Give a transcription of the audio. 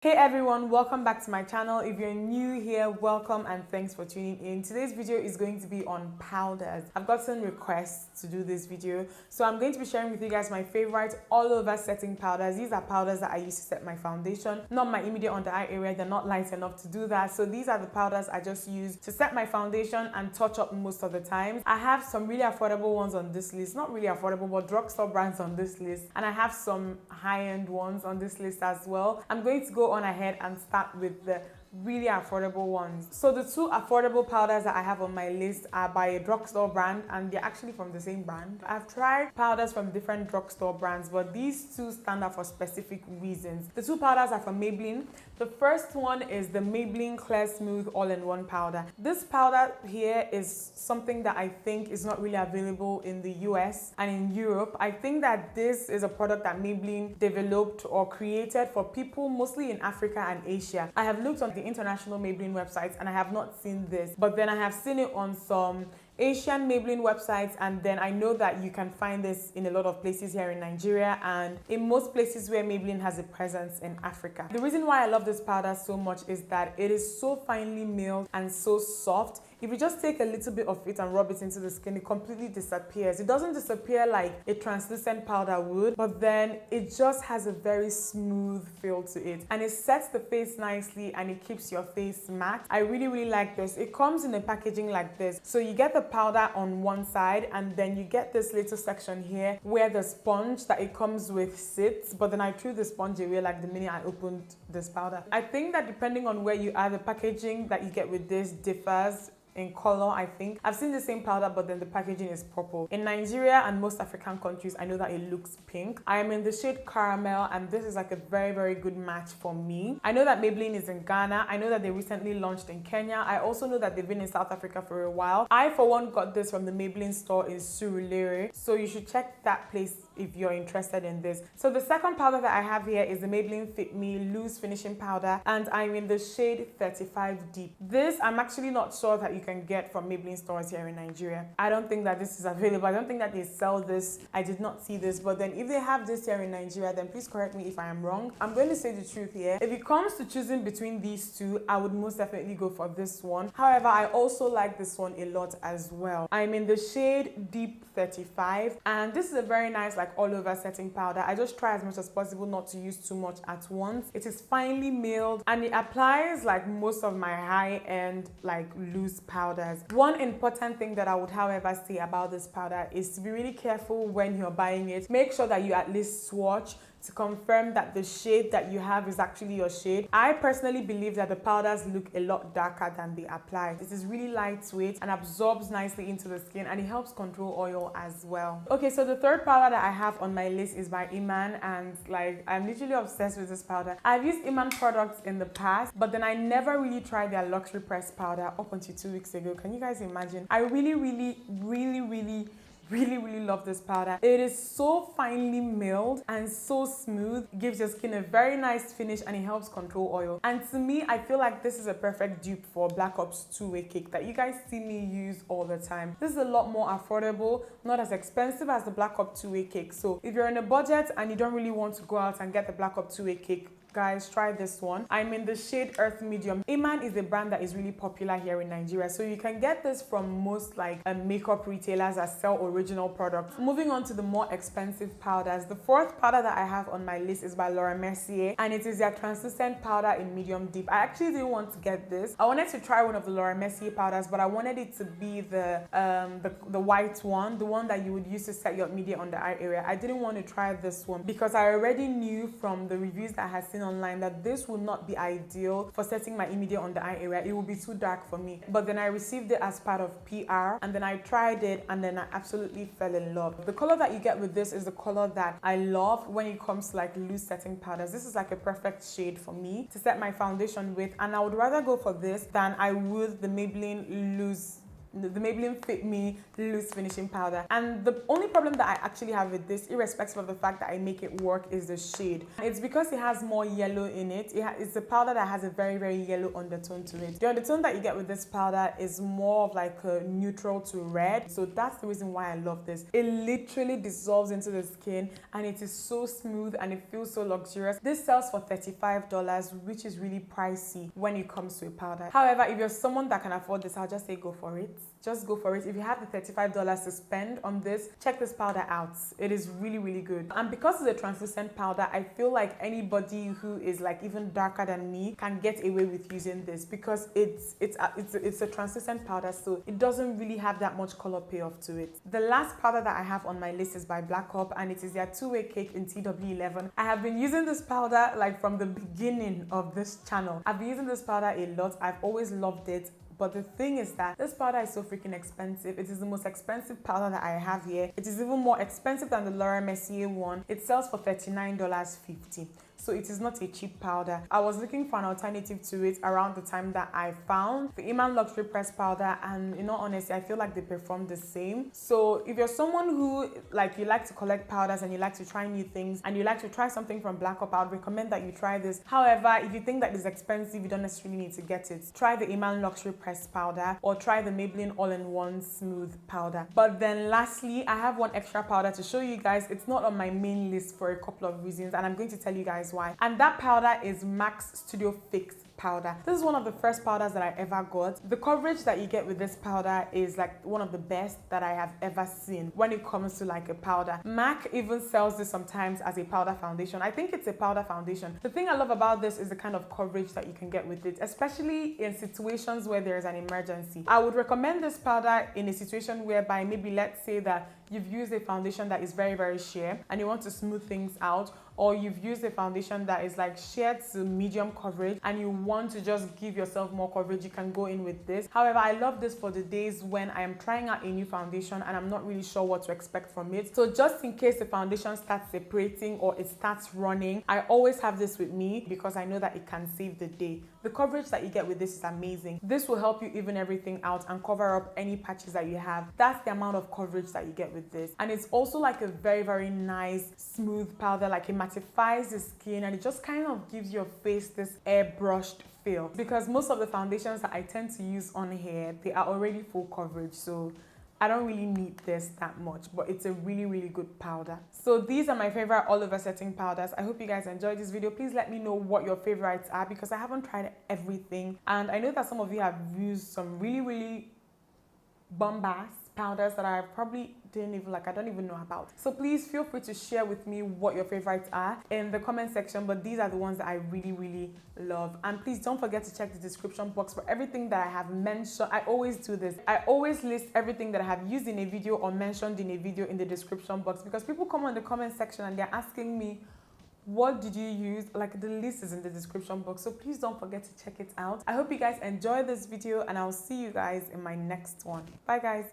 Hey everyone, welcome back to my channel. If you're new here, welcome and thanks for tuning in. Today's video is going to be on powders. I've gotten requests to do this video, so I'm going to be sharing with you guys my favorite all over setting powders. These are powders that I use to set my foundation, not my immediate under eye area. They're not light enough to do that, so these are the powders I just use to set my foundation and touch up most of the time. I have some really affordable ones on this list, not really affordable but drugstore brands on this list, and I have some high-end ones on this list as well. I'm going to go on ahead and start with the really affordable ones. So the two affordable powders that I have on my list are by a drugstore brand, and they're actually from the same brand. I've tried powders from different drugstore brands, but these two stand out for specific reasons. The two powders are from Maybelline. The first one is the Maybelline Clear Smooth All-in-One powder. This powder here is something that I think is not really available in the US and in Europe. I think that this is a product that Maybelline developed or created for people mostly in Africa and Asia. I have looked on the international Maybelline websites and I have not seen this, but then I have seen it on some Asian Maybelline websites, and then I know that you can find this in a lot of places here in Nigeria and in most places where Maybelline has a presence in Africa. The reason why I love this powder so much is that it is so finely milled and so soft. If you just take a little bit of it and rub it into the skin, it completely disappears. It doesn't disappear like a translucent powder would, but then it just has a very smooth feel to it. And it sets the face nicely and it keeps your face matte. I really like this. It comes in a packaging like this. So you get the powder on one side and then you get this little section here where the sponge that it comes with sits, but then I threw the sponge away like the minute I opened this powder. I think that depending on where you are, the packaging that you get with this differs in color. I think I've seen the same powder, but then the packaging is purple. In Nigeria and most African countries, I know that it looks pink. I am in the shade Caramel, and this is like a very good match for me. I know that Maybelline is in Ghana. I know that they recently launched in Kenya. I also know that they've been in South Africa for a while. I for one got this from the Maybelline store in Surulere, so you should check that place if you're interested in this. So the second powder that I have here is the Maybelline Fit Me Loose Finishing Powder, and I'm in the shade 35 Deep. This I'm actually not sure that you can get from Maybelline stores here in Nigeria. I don't think that this is available. I don't think that they sell this. I did not see this, but then if they have this here in Nigeria, then please correct me if I am wrong. I'm going to say the truth here. If it comes to choosing between these two, I would most definitely go for this one. However, I also like this one a lot as well. I'm in the shade Deep 35, and this is a very nice like all over setting powder. I just try as much as possible not to use too much at once. It is finely milled and it applies like most of my high-end like loose powders. One important thing that I would however say about this powder is to be really careful when you're buying it. Make sure that you at least swatch to confirm that the shade that you have is actually your shade. I personally believe that the powders look a lot darker than they apply. This is really lightweight and absorbs nicely into the skin, and it helps control oil as well. Okay, so the third powder that I have on my list is by Eman, and like I'm literally obsessed with this powder. I've used Eman products in the past, but then I never really tried their luxury press powder up until 2 weeks ago. Can you guys imagine? I really love this powder. It is so finely milled and so smooth. It gives your skin a very nice finish and it helps control oil. And to me, I feel like this is a perfect dupe for Black Ops 2-way cake that you guys see me use all the time. This is a lot more affordable, not as expensive as the Black Ops 2-way cake. So if you're on a budget and you don't really want to go out and get the Black Ops 2-way cake, guys, try this one. I'm in the shade Earth Medium. Eman is a brand that is really popular here in Nigeria, so you can get this from most like makeup retailers that sell original products. Moving on to the more expensive powders, the fourth powder that I have on my list is by Mercier, and it is their translucent powder in medium deep. I actually didn't want to get this. I wanted to try one of the Mercier powders, but I wanted it to be the white one, the one that you would use to set your immediate under eye area. I didn't want to try this one because I already knew from the reviews that I had seen online that this would not be ideal for setting my immediate under eye area. It would be too dark for me. But then I received it as part of PR, and then I tried it, and then I absolutely fell in love. The color that you get with this is the color that I love when it comes to like loose setting powders. This is like a perfect shade for me to set my foundation with, and I would rather go for this than I would the Maybelline loose the Maybelline Fit Me Loose Finishing Powder. And the only problem that I actually have with this, irrespective of the fact that I make it work, is the shade. It's because it has more yellow in it. It's a powder that has a very, very yellow undertone to it. The undertone that you get with this powder is more of like a neutral to red. So that's the reason why I love this. It literally dissolves into the skin and it is so smooth and it feels so luxurious. This sells for $35, which is really pricey when it comes to a powder. However, if you're someone that can afford this, I'll just say go for it. Just go for it. If you have the $35 to spend on this, check this powder out. It is really, really good. And because it's a translucent powder, I feel like anybody who is like even darker than me can get away with using this because it's a translucent powder, so it doesn't really have that much color payoff to it. The last powder that I have on my list is by Black Up, and it is their two-way cake in TW11. I have been using this powder like from the beginning of this channel. I've been using this powder a lot. I've always loved it. But the thing is that this powder is so freaking expensive. It is the most expensive powder that I have here. It is even more expensive than the Laura Mercier one. It sells for $39.50. So it is not a cheap powder. I was looking for an alternative to it around the time that I found the Eman Luxury Press powder, and in all honesty, I feel like they perform the same. So if you're someone who you like to collect powders and you like to try new things and you like to try something from Black Up, I would recommend that you try this. However, if you think that it's expensive, you don't necessarily need to get it. Try the Eman Luxury Press powder or try the Maybelline All-in-One Smooth powder. But then lastly, I have one extra powder to show you guys. It's not on my main list for a couple of reasons, and I'm going to tell you guys why. And that powder is MAC's Studio Fix powder. This is one of the first powders that I ever got. The coverage that you get with this powder is like one of the best that I have ever seen when it comes to like a powder. MAC even sells this sometimes as a powder foundation. I think it's a powder foundation. The thing I love about this is the kind of coverage that you can get with it, especially in situations where there is an emergency. I would recommend this powder in a situation whereby maybe let's say that you've used a foundation that is very, very sheer and you want to smooth things out, or you've used a foundation that is like sheer to medium coverage and you want to just give yourself more coverage, you can go in with this. However, I love this for the days when I am trying out a new foundation and I'm not really sure what to expect from it. So just in case the foundation starts separating or it starts running, I always have this with me because I know that it can save the day. The coverage that you get with this is amazing. This will help you even everything out and cover up any patches that you have. That's the amount of coverage that you get with this. And it's also like a very, very nice smooth powder. Like it mattifies the skin and it just kind of gives your face this airbrushed feel, because most of the foundations that I tend to use on here, they are already full coverage, so I don't really need this that much, but it's a really, really good powder. So these are my favorite all over setting powders. I hope you guys enjoyed this video. Please let me know what your favorites are because I haven't tried everything. And I know that some of you have used some really, really bombast powders that I probably I don't even know about. So please feel free to share with me what your favorites are in the comment section, but these are the ones that I really, really love. And please don't forget to check the description box for everything that I have mentioned. I always do this. I always list everything that I have used in a video or mentioned in a video in the description box, because people come on the comment section and they're asking me, what did you use? Like, the list is in the description box, so please don't forget to check it out. I hope you guys enjoy this video and I'll see you guys in my next one. Bye guys.